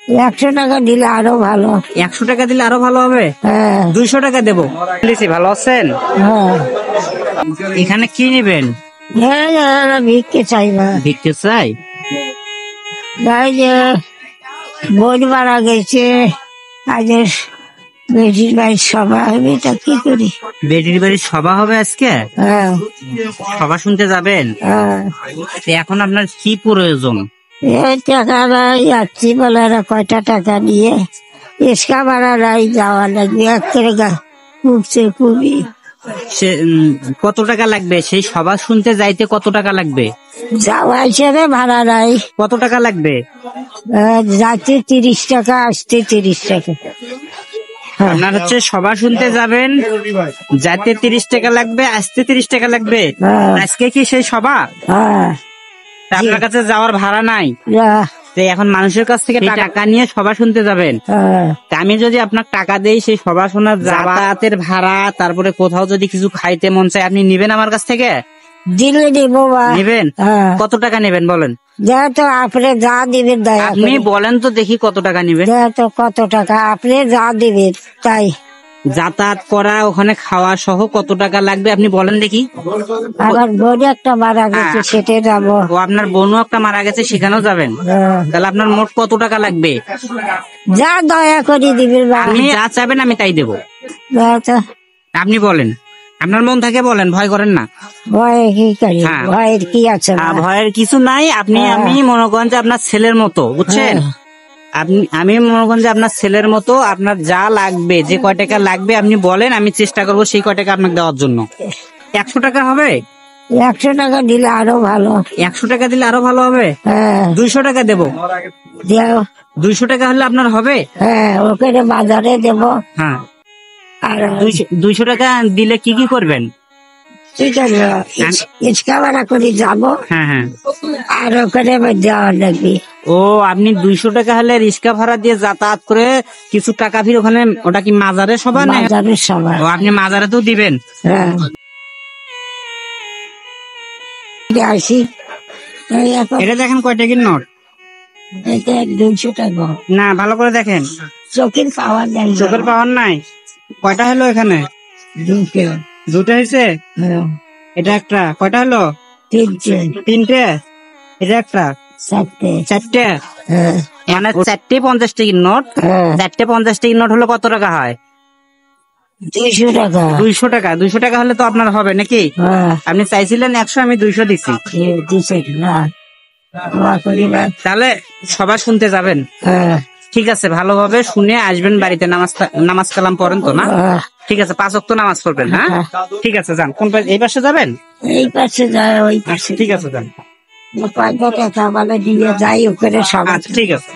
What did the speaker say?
100 টাকা দিলে আরো ভালো। 100 টাকা দিলে আরো ভালো হবে। হ্যাঁ 200 টাকা দেবো। ভালো আছেন? হ্যাঁ এখানে কি নেবেন? ভিক্ষে চাই না, ভিক্ষে চাই। তাই যে বোন মারা গেছে, আজ বেটির বাড়ির সভা হবে, তা কি করি? বেটির বাড়ির সভা হবে আজকে? হ্যাঁ সভা শুনতে যাবেন? হ্যাঁ তো এখন আপনার কি প্রয়োজন? এই টাকা নাই, যাচ্ছি বলে এরা কয়টা টাকা নিয়ে এসকা ভাড়া নাই, যাওয়া লাগবে একেবারে খুবছে খুবই। সে কত টাকা লাগবে? সেই সভা শুনতে যাইতে কত টাকা লাগবে? যাওয়া হিসেবে ভাড়া নাই। কত টাকা লাগবে? যাচ্ছে 30 টাকা, আসতে 30 টাকা। আপনার হচ্ছে সভা শুনতে যাবেন, যাতে 30 টাকা লাগবে, আসতে 30 টাকা লাগবে। হ্যাঁ। আজকে কি সেই সভা? হ্যাঁ তা আপনার কাছে যাওয়ার ভাড়া নাই, যা, তো এখন মানুষের কাছ থেকে টাকা নিয়ে সভা শুনতে যাবেন। হ্যাঁ তা আমি যদি আপনার টাকা দেই, সেই সভা শোনার যাতায়াতের ভাড়া, তারপরে কোথাও যদি কিছু খাইতে মন চায়, আপনি নিবেন আমার কাছ থেকে? দিলে দিব বা। নিবেন? হ্যাঁ কত টাকা নেবেন বলেন? তো আপনি যা দিবেন দয়া আপনি করে। বলেন তো দেখি কত টাকা নিবেন। তো কত টাকা আপনি যা দিবেন তাই। যাতায়াত করা, ওখানে খাওয়া সহ কত টাকা লাগবে আপনি বলেন দেখি। আমার বোন একটা মারা গেছে, সেটে যাবো। ও আপনার বোনও একটা মারা গেছে, সেখানেও যাবেন? হ্যাঁ। তাহলে আপনার মোট কত টাকা লাগবে? যা দয়া করে দিবেন বা। আপনি যা চাইবেন আমি তাই দেবো। তো আপনি বলেন, আপনার মন থাকে বলেন, ভয় করেন না। ভয় কি করি? হ্যাঁ। ভয়ের কি আছে? ভয়ের কিছু নাই। আপনি আমি মনে করেন যে আপনার ছেলের মতো, বুঝছেন? আমি মনে করেন যে আপনার ছেলের মতো, আপনার যা লাগবে, যে কয় টাকা লাগবে আপনি বলেন, আমি চেষ্টা করবো সেই কয় টাকা আপনাকে দেওয়ার জন্য। 100 টাকা হবে? 100 টাকা দিলে আরো ভালো। 100 টাকা দিলে আরো ভালো হবে। হ্যাঁ 200 টাকা দেবো। দেও। 200 টাকা হলে আপনার হবে? হ্যাঁ ওখানে বাজারে দেব। হ্যাঁ। আর 200 টাকা দিলে কি কি করবেন? কি করবো? ইচকা ভাড়া করে যাবো, হ্যাঁ হ্যাঁ। আর ওখানে দেওয়া লাগবে। ও, আপনি 200 টাকা হলে রিক্সা ভাড়া দিয়ে যাতায়াত করে কিছু টাকা ফির ওখানে, ওটা কি মাজারে সভা না? বাজারের সবাই। ও, আপনি মাজারে তো দিবেন। হ্যাঁ আসি। এটা দেখেন কয় টাকার নোট? 200 টাকা। না, ভালো করে দেখেন। চোখের পাওয়ার নাই। চোখের পাওয়ার নাই? কয়টা হলো এখানে? দুটো হয়েছে। এটা একটা। কয়টা হলো? 3টে। এটা একটা। 4টে। মানে 4টে 50 টাকার নোট। 4টে 50 টাকার নোট হলো কত টাকা হয়? 200 টাকা। 200 টাকা। 200 টাকা হলে তো আপনার হবে নাকি? আপনি চাইছিলেন 100, আমি 200 দিচ্ছি। তাহলে সবার শুনতে যাবেন? ঠিক আছে, ভালোভাবে শুনে আসবেন বাড়িতে। নামাজ কালাম পড়েন তো না? ঠিক আছে, 5 ওয়াক্ত নামাজ পড়বেন। হ্যাঁ ঠিক আছে, যান। কোন এই পাশে যাবেন? এই পাশে যায়, ওই পাশে। ঠিক আছে, যান। টাকা বলে দিয়ে যাই ওখানে সবাই। ঠিক আছে।